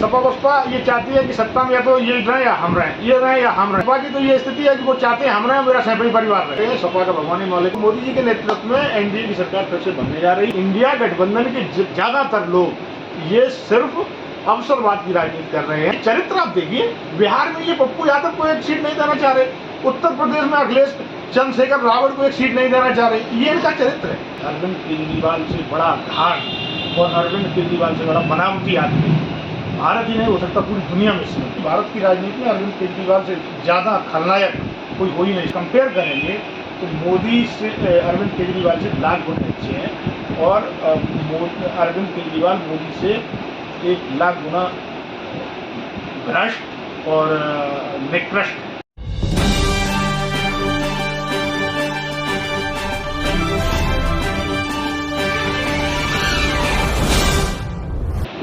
सपा बसपा ये चाहती है कि सत्ता में या तो ये रहे या हम रहें, ये रहे या हम रहें। सपा की तो ये स्थिति है कि वो चाहते हैं हम रहें, मेरा सैकड़ी परिवार रहे। सपा का भगवानी मालिक मोदी जी के नेतृत्व में एनडीए की सरकार फिर से बनने जा रही है। इंडिया गठबंधन के ज्यादातर लोग ये सिर्फ अवसरवाद की राजनीति कर रहे हैं। चरित्र आप देखिए, बिहार में ये पप्पू यादव को एक सीट नहीं देना चाह रहे, उत्तर प्रदेश में अखिलेश चंद्रशेखर रावत को एक सीट नहीं देना चाह रहे, ये इनका चरित्र है। अरविंद केजरीवाल से बड़ा घाट और अरविंद केजरीवाल से बड़ा बनावटी आदमी भारत ही नहीं हो सकता, पूरी दुनिया में इसमें। भारत की राजनीति में अरविंद केजरीवाल से ज्यादा खलनायक कोई हो ही नहीं। कंपेयर करेंगे तो मोदी से अरविंद केजरीवाल से लाख गुना अच्छे हैं और अरविंद केजरीवाल मोदी से 1 लाख गुना भ्रष्ट और निकृष्ट।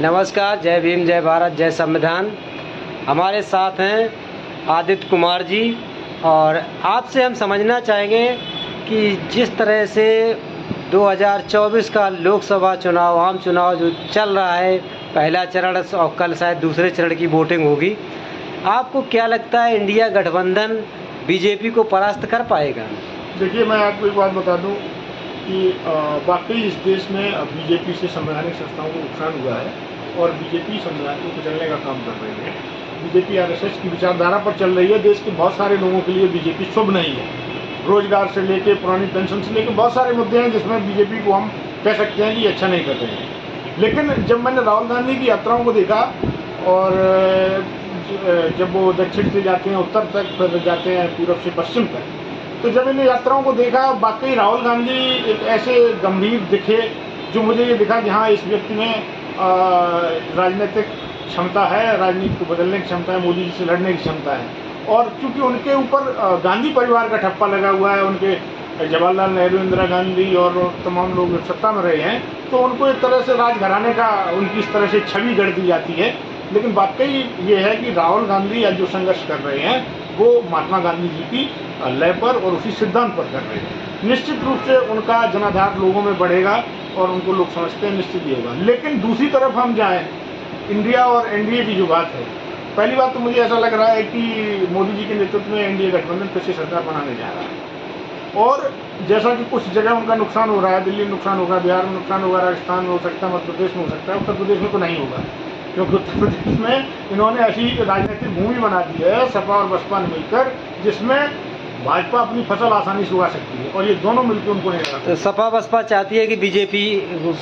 नमस्कार, जय भीम, जय भारत, जय संविधान। हमारे साथ हैं आदित्य कुमार जी और आपसे हम समझना चाहेंगे कि जिस तरह से 2024 का लोकसभा चुनाव, आम चुनाव जो चल रहा है, पहला चरण और कल शायद दूसरे चरण की वोटिंग होगी, आपको क्या लगता है इंडिया गठबंधन बीजेपी को परास्त कर पाएगा? देखिए, मैं आपको एक बात बता दूं कि वाकई इस देश में बीजेपी से संवैधानिक संस्थाओं को नुकसान हुआ है और बीजेपी संविधान को कुचलने का काम कर रही है। बीजेपी आरएसएस की विचारधारा पर चल रही है। देश के बहुत सारे लोगों के लिए बीजेपी शुभ नहीं है। रोजगार से लेके पुरानी पेंशन से लेके बहुत सारे मुद्दे हैं जिसमें बीजेपी को हम कह सकते हैं कि अच्छा नहीं कर रहे हैं। लेकिन जब मैंने राहुल गांधी की यात्राओं को देखा और जब वो दक्षिण से जाते हैं उत्तर तक, फिर जाते हैं पूर्व से पश्चिम तक, तो जब इन यात्राओं को देखा, वाकई राहुल गांधी एक ऐसे गंभीर दिखे जो मुझे ये दिखा कि हाँ, इस व्यक्ति में राजनीतिक क्षमता है, राजनीति को बदलने की क्षमता है, मोदी जी से लड़ने की क्षमता है। और चूंकि उनके ऊपर गांधी परिवार का ठप्पा लगा हुआ है, उनके जवाहरलाल नेहरू, इंदिरा गांधी और तमाम लोग सत्ता में रहे हैं, तो उनको एक तरह से राजघराने का उनकी इस तरह से छवि गढ़ दी जाती है। लेकिन वाकई ये है कि राहुल गांधी आज जो संघर्ष कर रहे हैं वो महात्मा गांधी जी की लय पर और उसी सिद्धांत पर कर रहे हैं। निश्चित रूप से उनका जनाधार लोगों में बढ़ेगा और उनको लोग समझते हैं, निश्चित ही होगा। लेकिन दूसरी तरफ हम जाएं, इंडिया और एनडीए की जो बात है, पहली बात तो मुझे ऐसा लग रहा है कि मोदी जी के नेतृत्व में एनडीए गठबंधन फिर से सरकार बनाने जा रहा है। और जैसा कि कुछ जगह उनका नुकसान हो रहा है, दिल्ली में नुकसान होगा, बिहार में नुकसान होगा, राजस्थान में हो सकता है, मध्य प्रदेश में हो सकता है, उत्तर प्रदेश में तो नहीं होगा, क्योंकि उत्तर प्रदेश में इन्होंने ऐसी राजनीतिक भूमि बना दी है सपा और बसपा ने मिलकर, जिसमें भाजपा अपनी फसल आसानी से उगा सकती है और ये दोनों मिलकर उनको नहीं लगा। तो सपा बसपा चाहती है कि बीजेपी,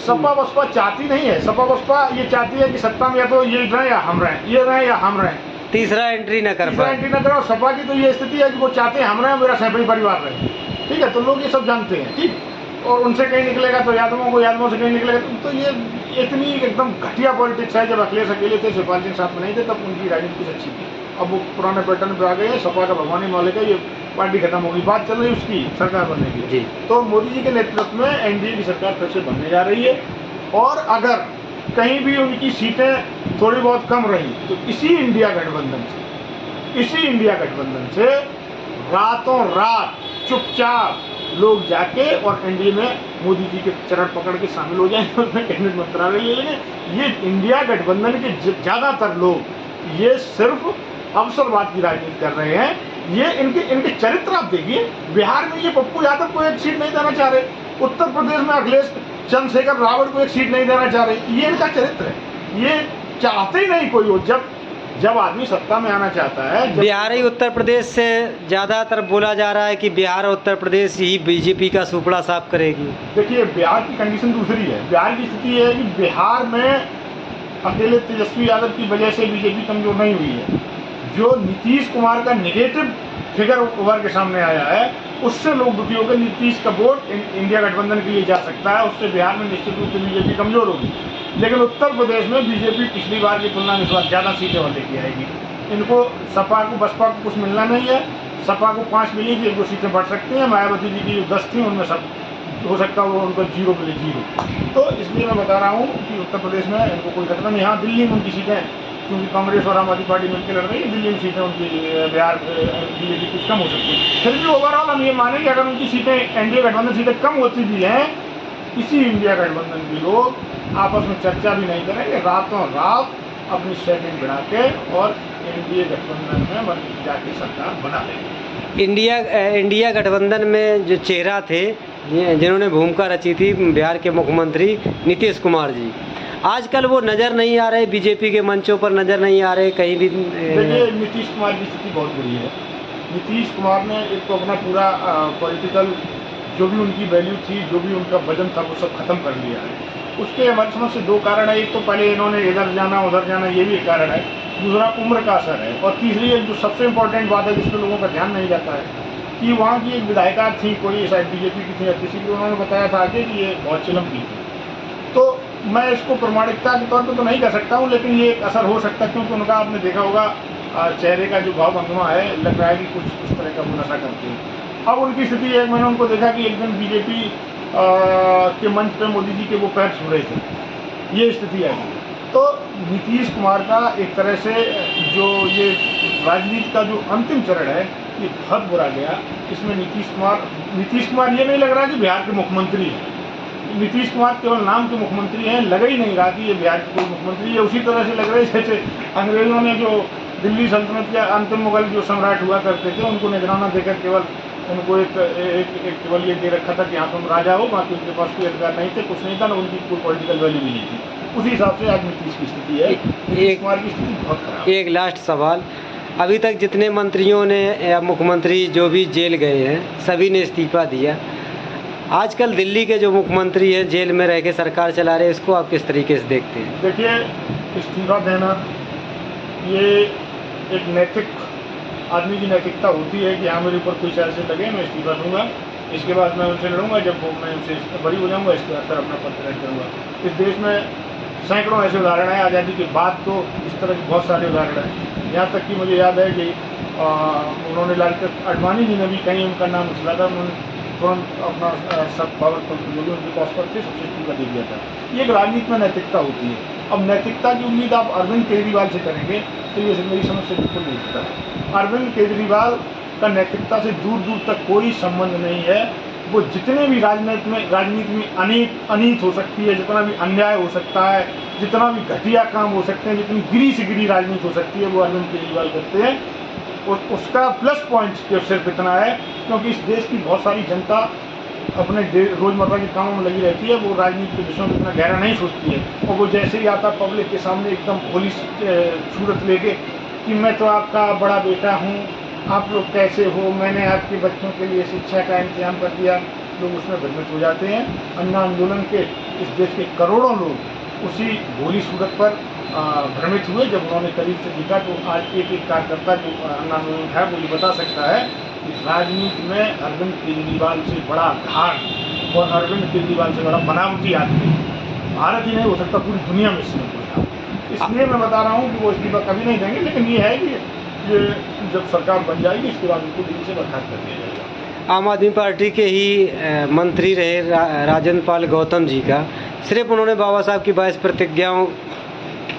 सपा बसपा चाहती नहीं है। सपा बसपा ये चाहती है कि सत्ता में या तो ये रहे या हम रहें, ये रहे या हम रहें, तीसरा एंट्री न कर पाए। एंट्री न करो। सपा की तो ये स्थिति है कि वो चाहते हैं हम रहें, मेरा सैकड़ी परिवार रहे। ठीक है, तो लोग ये सब जानते हैं। ठीक, और उनसे कहीं निकलेगा तो यादवों को, यादवों से कहीं निकलेगा तो ये इतनी एकदम घटिया पॉलिटिक्स है। जब अखिलेश अकेले थे, शिवपाल सिंह साथ में नहीं थे, तब उनकी राजनीति कुछ अच्छी थी। अब वो पुराने पैटर्न पर आ गए हैं। सपा का भगवानी मालिक है, ये पार्टी खत्म होगी, बात चल रही है उसकी सरकार बनने की। तो मोदी जी के नेतृत्व में एनडीए की सरकार फिर से बनने जा रही है और अगर कहीं भी उनकी सीटें थोड़ी बहुत कम रही तो इसी इंडिया गठबंधन से रातों रात चुपचाप लोग जाके और एनडीए में मोदी जी के चरण पकड़ के शामिल हो जाएंगे, उसमें कैबिनेट मंत्रालय ले लेंगे। ये इंडिया गठबंधन के ज्यादातर लोग ये सिर्फ अवसरवाद की राजनीति कर रहे हैं। ये इनके चरित्र आप देखिए, बिहार में ये पप्पू यादव को एक सीट नहीं देना चाह रहे, उत्तर प्रदेश में अखिलेश चंद्रशेखर रावत को एक सीट नहीं देना चाह रहे, ये इनका चरित्र है। ये चाहते ही नहीं कोई हो। जब आदमी सत्ता में आना चाहता है, बिहार ही उत्तर प्रदेश से ज्यादातर बोला जा रहा है कि बिहार और उत्तर प्रदेश ही बीजेपी का सुपड़ा साफ करेगी। देखिए, बिहार की कंडीशन दूसरी है। बिहार की स्थिति है कि बिहार में अकेले तेजस्वी यादव की वजह से बीजेपी कमजोर नहीं हुई है। जो नीतीश कुमार का नेगेटिव फिगर उभर के सामने आया है, उससे लोग दुखी हो गए। नीतीश का वोट इंडिया गठबंधन के लिए जा सकता है, उससे बिहार में निश्चित रूप से बीजेपी कमजोर होगी। लेकिन उत्तर प्रदेश में बीजेपी पिछली बार की तुलना में इस बार ज़्यादा सीटें और लेके आएगी। इनको सपा को, बसपा को कुछ मिलना नहीं है। सपा को 5 मिलेगी, 1-2 सीटें बढ़ सकती हैं। मायावती जी की जो 10 थी उनमें सब हो सकता है वो उनको 0 मिले, 0। तो इसलिए मैं बता रहा हूँ कि उत्तर प्रदेश में इनको कोई खतरा नहीं। हाँ, दिल्ली में उनकी सीटें, क्योंकि कांग्रेस और आम आदमी पार्टी मिलकर लड़ रही है, दिल्ली में सीटें उनकी, बिहार बीजेपी कुछ कम हो सकती है। फिर भी ओवरऑल हम ये मानें कि अगर उनकी सीटें, एनडीए गठबंधन सीटें कम होती भी हैं, इसी इंडिया गठबंधन के लोग आपस में चर्चा भी नहीं करेंगे, रातों रात अपनी सेटिंग बढ़ा के और एनडीए गठबंधन में जाके सरकार बना लेंगे। इंडिया गठबंधन में जो चेहरा थे जिन्होंने भूमिका रची थी बिहार के मुख्यमंत्री नीतीश कुमार जी, आजकल वो नज़र नहीं आ रहे, बीजेपी के मंचों पर नज़र नहीं आ रहे कहीं भी। देखिए, नीतीश कुमार की स्थिति बहुत बुरी है। नीतीश कुमार ने एक तो अपना पूरा पॉलिटिकल जो भी उनकी वैल्यू थी, जो भी उनका वजन था, वो सब खत्म कर लिया है। उसके हमारी समझ से दो कारण है। एक तो पहले इन्होंने इधर जाना उधर जाना, ये भी एक कारण है। दूसरा उम्र का असर है। और तीसरी एक जो सबसे इम्पोर्टेंट बात है जिस पर लोगों का ध्यान नहीं जाता है कि वहाँ की एक विधायिका थी, कोई शायद बीजेपी की थी या किसी की, उन्होंने बताया था कि ये बहुत चिलम की थी। तो मैं इसको प्रमाणिकता के तौर पर तो नहीं कह सकता हूँ, लेकिन ये एक असर हो सकता है, क्योंकि उनका आपने देखा होगा चेहरे का जो भाव भंगिमा है, लग रहा है कि कुछ उस तरह का वो नशा करते हैं। अब उनकी स्थिति है, मैंने उनको देखा कि एक दिन बीजेपी के मंच पे मोदी जी के वो पैर छू रहे थे, ये स्थिति है। तो नीतीश कुमार का एक तरह से जो ये राजनीति का जो अंतिम चरण है, ये बहुत बुरा गया। इसमें नीतीश कुमार ये नहीं लग रहा कि बिहार के मुख्यमंत्री हैं। नीतीश कुमार केवल नाम के मुख्यमंत्री हैं, लग ही नहीं रहा कि ये बिहार के कोई मुख्यमंत्री है। उसी तरह से लग रहा है जैसे अंग्रेजों ने जो दिल्ली सल्तनत के अंतिम मुगल जो सम्राट हुआ करते थे, उनको निगराना देकर केवल उनको एक केवल ये दे रखा था कि यहाँ तुम राजा हो, बाकी उनके पास कोई अधिकार नहीं थे, कुछ नहीं था ना, उनकी कोई पॉलिटिकल वैल्यू भी नहीं थी। उसी हिसाब से आज नीतीश की स्थिति है। नीतीश कुमार की स्थिति बहुत खराब। एक लास्ट सवाल, अभी तक जितने मंत्रियों ने या मुख्यमंत्री जो भी जेल गए हैं, सभी ने इस्तीफा दिया। आजकल दिल्ली के जो मुख्यमंत्री हैं जेल में रह के सरकार चला रहे हैं, इसको आप किस तरीके से देखते हैं? देखिए, इस्तीफा देना ये एक नैतिक आदमी की नैतिकता होती है कि हाँ, मेरे ऊपर कोई चार्जेस लगे, मैं इस्तीफा दूंगा, इसके बाद मैं उनसे लड़ूंगा, जब वो मैं उनसे बरी हो जाऊंगा, इसके बाद फिर अपना पद ग्रहण करूँगा। इस देश में सैकड़ों ऐसे उदाहरण हैं। आज़ादी के बाद तो इस तरह के बहुत सारे उदाहरण हैं। यहाँ तक कि मुझे याद है कि उन्होंने लालकृष्ण आडवाणी जी ने भी कहीं उनका नाम उछला था, उन्होंने तुरंत अपना सब पावर जो भी उनके पास पर थे सबसे इस्तीफा दे दिया था। ये एक राजनीति में नैतिकता होती है। अब नैतिकता की उम्मीद आप अरविंद केजरीवाल से करेंगे तो ये मेरी समझ से बिल्कुल नहीं होता है। अरविंद केजरीवाल का नैतिकता से दूर दूर तक कोई संबंध नहीं है। वो जितने भी राजनीति में अनीत हो सकती है, जितना भी अन्याय हो सकता है, जितना भी घटिया काम हो सकते हैं, जितनी गिरी से गिरी राजनीति हो सकती है, वो अरविंद केजरीवाल करते हैं। उसका प्लस पॉइंट सिर्फ इतना है क्योंकि इस देश की बहुत सारी जनता अपने रोज़मर्रा के कामों में लगी रहती है, वो राजनीति के विषयों में इतना गहरा नहीं सोचती है। और वो जैसे ही आता पब्लिक के सामने एकदम भोली सूरत लेके कि मैं तो आपका बड़ा बेटा हूँ, आप लोग कैसे हो, मैंने आपके बच्चों के लिए शिक्षा का इंतजाम कर दिया, लोग उसमें भ्रमित हो जाते हैं। अन्ना आंदोलन के इस देश के करोड़ों लोग उसी भोली सूरत पर भ्रमित हुए। जब उन्होंने करीब से देखा तो आज एक कार्यकर्ता जो अन्ना आंदोलन है वो ये बता सकता है कि राजनीति में अरविंद केजरीवाल से बड़ा घाट और अरविंद केजरीवाल से बड़ा बनावटी आदमी भारत ही नहीं हो सकता, पूरी दुनिया में इसमें कोई था। इसलिए मैं बता रहा हूँ कि वो इस्तीफा कभी नहीं देंगे, लेकिन ये है कि ये जब सरकार बन जाएगी इसके बाद उनको दिल्ली से बर्खास्त कर दिया जाएगा। आम आदमी पार्टी के ही मंत्री रहे राजेंद्र पाल गौतम जी का, सिर्फ उन्होंने बाबा साहब की 22 प्रतिज्ञाओं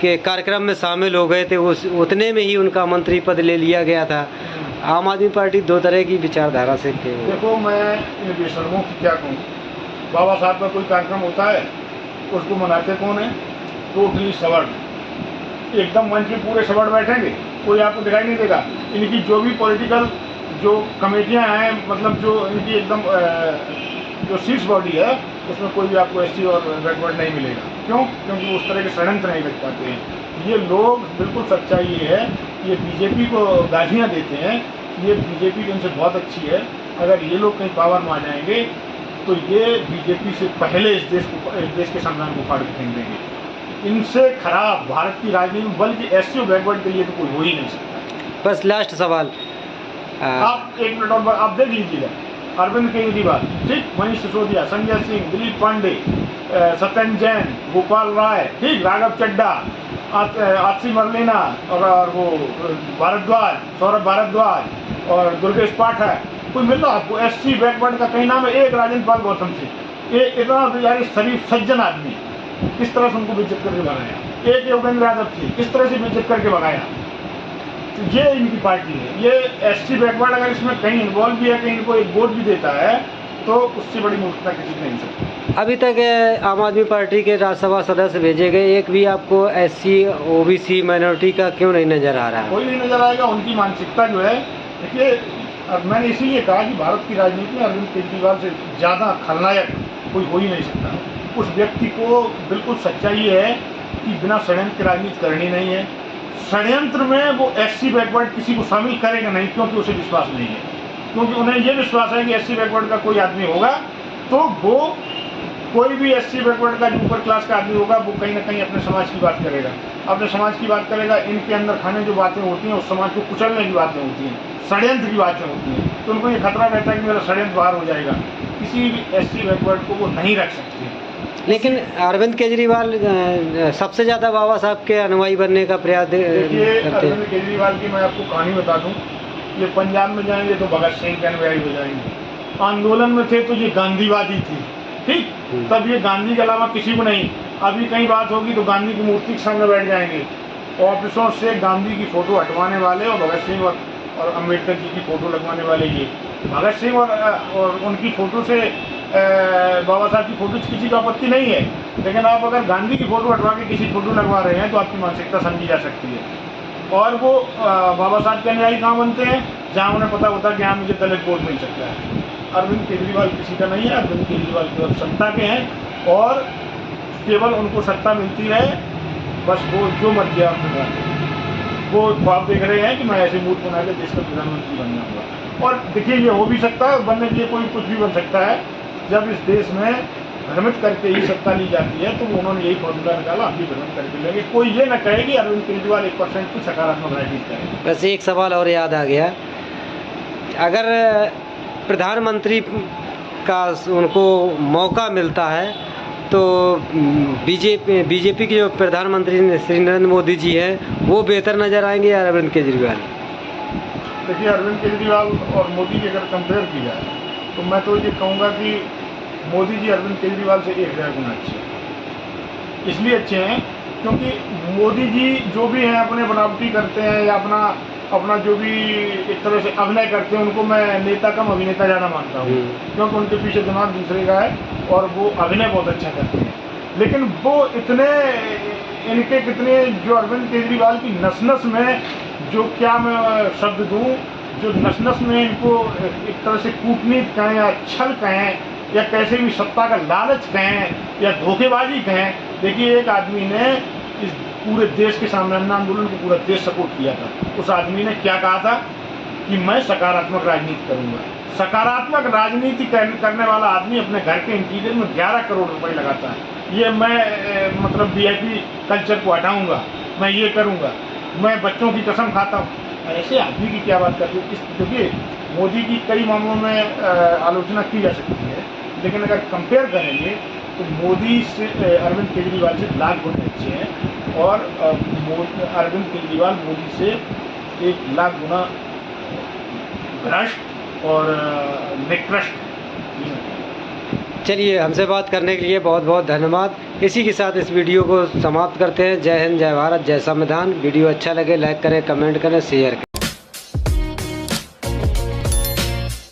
के कार्यक्रम में शामिल हो गए थे, उतने में ही उनका मंत्री पद ले लिया गया था। आम आदमी पार्टी दो तरह की विचारधारा से थे। देखो, मैं इन बेशर्मों की क्या कहूँ। बाबा साहब का कोई कार्यक्रम होता है, उसको मनाते कौन है? टोटली सवर्ण, एकदम मंच में पूरे सवर्ण बैठेंगे, कोई आपको दिखाई नहीं देगा। इनकी जो भी पॉलिटिकल जो कमेटियां हैं, मतलब जो इनकी एकदम जो शीर्ष बॉडी है, उसमें कोई भी आपको एससी और बैकवर्ड नहीं मिलेगा। क्यों? क्योंकि उस तरह के षड्यंत्र नहीं रख पाते हैं ये लोग। बिल्कुल सच्चाई ये है, ये बीजेपी को गालियाँ देते हैं, ये बीजेपी इनसे बहुत अच्छी है। अगर ये लोग कहीं पावर में आ जाएंगे तो ये बीजेपी से पहले इस देश के संविधान को फाड़ के फेंक देंगे। इनसे खराब भारत की राजनीति में, बल्कि एससी और बैकवर्ड के लिए तो कोई हो ही नहीं सकता। बस लास्ट सवाल, आप एक मिनट और आप देख लीजिएगा। अरविंद केजरीवाल, ठीक, मनीष सिसोदिया, संजय सिंह, दिलीप पांडे, सत्येंद्र जैन, गोपाल राय, ठीक, राघव चड्डा, आतिशी मरलेना और वो भारद्वाज, सौरभ भारद्वाज और दुर्गेश पाठक, कोई मिल रहा आपको? एससी बैकवर्ड का कहीं नाम है? एक राजेंद्र पाल गौतम से, इतना बेचारे शरीफ सज्जन आदमी, किस तरह से उनको बेइज्जत करके भगाया। एक योगेंद्र यादव थी, किस तरह से बेइज्जत करके भगाया। तो ये इनकी पार्टी है। ये एससी बैकवर्ड अगर इसमें कहीं इन्वॉल्व भी है, कहीं इनको एक वोट भी देता है, तो उससे बड़ी मूर्खता किसी नहीं हो सकती। अभी तक आम आदमी पार्टी के राज्यसभा सदस्य भेजे गए, एक भी आपको SC OBC माइनॉरिटी का क्यों नहीं नज़र आ रहा है? कोई नहीं नजर आएगा। उनकी मानसिकता जो है, देखिए, अब मैंने इसीलिए कहा कि भारत की राजनीति में अरविंद केजरीवाल से ज़्यादा खलनायक कोई हो ही नहीं सकता। उस व्यक्ति को बिल्कुल सच्चाई है कि बिना षड्यंत्र की राजनीति करनी नहीं है। षड्यंत्र में वो SC बैकवर्ड किसी को शामिल करेगा नहीं, क्योंकि उसे विश्वास नहीं है। क्योंकि उन्हें ये विश्वास है कि SC बैकवर्ड का कोई आदमी होगा तो वो, कोई भी SC बैकवर्ड का जो ऊपर क्लास का आदमी होगा, वो कहीं ना कहीं अपने समाज की बात करेगा, अपने समाज की बात करेगा। इनके अंदर खाने जो बातें होती हैं, उस समाज को कुचलने की बातें होती हैं, षड्यंत्र की बातें होती हैं। तो उनको ये खतरा रहता है कि मेरा षड्यंत्र बाहर हो जाएगा। किसी भी SC बैकवर्ड को वो नहीं रख सकते। लेकिन अरविंद केजरीवाल सबसे ज़्यादा बाबा साहब के अनुयायी बनने का प्रयास देखिए, करते हैं। अरविंद केजरीवाल की मैं आपको कहानी बता दूं। ये पंजाब में जाएंगे तो भगत सिंह के अनुयायी हो जाएंगे, आंदोलन में थे तो ये गांधीवादी थी, ठीक, तब ये गांधी के अलावा किसी को नहीं। अभी कहीं बात होगी तो गांधी की मूर्ति के सामने बैठ जाएंगे। ऑफिसों से गांधी की फोटो हटवाने वाले और भगत सिंह और अम्बेडकर जी की फोटो लगवाने वाले ये। भगत सिंह और उनकी फोटो से बाबा साहब की फोटो से किसी को आपत्ति नहीं है, लेकिन आप अगर गांधी की फोटो हटवा के किसी फोटो लगवा रहे हैं तो आपकी मानसिकता समझी जा सकती है। और वो बाबा साहब के अनुयायी कहाँ बनते हैं? जहाँ उन्हें पता होता है कि हाँ मुझे दलित वोट मिल सकता है। अरविंद केजरीवाल किसी का नहीं है। अरविंद केजरीवाल केवल सत्ता के हैं और केवल उनको सत्ता मिलती है, बस वो जो मर्जी आपसे करें। वो ख्वाब देख रहे हैं कि मैं ऐसे मूड बना के देश का प्रधानमंत्री बनना होगा। और देखिए, ये हो भी सकता है, बनने के लिए कोई कुछ भी बन सकता है। जब इस देश में भ्रमित करके ही सत्ता ली जाती है तो उन्होंने यही फॉर्मूला निकाला, हम भी भ्रमित करके लेंगे। कोई ये न कहे कि अरविंद केजरीवाल 1% की सकारात्मक राजनीति करें। वैसे एक सवाल और याद आ गया, अगर प्रधानमंत्री का उनको मौका मिलता है तो बीजेपी के जो प्रधानमंत्री श्री नरेंद्र मोदी जी हैं, वो बेहतर नज़र आएंगे या अरविंद केजरीवाल? देखिए, अरविंद केजरीवाल और मोदी की अगर कंपेयर की जाए तो मैं तो ये कहूँगा कि मोदी जी अरविंद केजरीवाल से 1000 गुना अच्छे हैं। इसलिए अच्छे हैं क्योंकि मोदी जी जो भी हैं अपने बनावटी करते हैं या अपना जो भी एक तरह से अभिनय करते हैं, उनको मैं नेता कम अभिनेता ज़्यादा मानता हूँ, क्योंकि उनके पीछे दिमाग दूसरे का है और वो अभिनय बहुत अच्छा करते हैं। लेकिन वो इनके कितने, जो अरविंद केजरीवाल की नस नस में, जो क्या मैं शब्द दूँ, जो नस नस में इनको एक तरह से कूटनीति कहें या छल कहें या कैसे भी सत्ता का लालच कहें या धोखेबाजी कहें। देखिए, एक आदमी ने इस पूरे देश के सामने अन्ना आंदोलन को पूरा देश सपोर्ट किया था। उस आदमी ने क्या कहा था कि मैं सकारात्मक राजनीति करूंगा। सकारात्मक राजनीति करने वाला आदमी अपने घर के इंटीरियर में 11 करोड़ रुपए लगाता है। ये मैं मतलब VIP कल्चर को हटाऊंगा, मैं ये करूंगा, मैं बच्चों की कसम खाता हूँ। ऐसे आदमी की क्या बात करते हैं? क्योंकि मोदी की कई मामलों में आलोचना की जा सकती है, लेकिन अगर कंपेयर करेंगे तो मोदी से अरविंद केजरीवाल से लाख गुना अच्छे हैं और अरविंद केजरीवाल मोदी से 1 लाख गुना भ्रष्ट और निकृष्ट। चलिए, हमसे बात करने के लिए बहुत बहुत धन्यवाद। इसी के साथ इस वीडियो को समाप्त करते हैं। जय हिंद, जय भारत, जय संविधान। वीडियो अच्छा लगे लाइक करें, कमेंट करें, शेयर करें।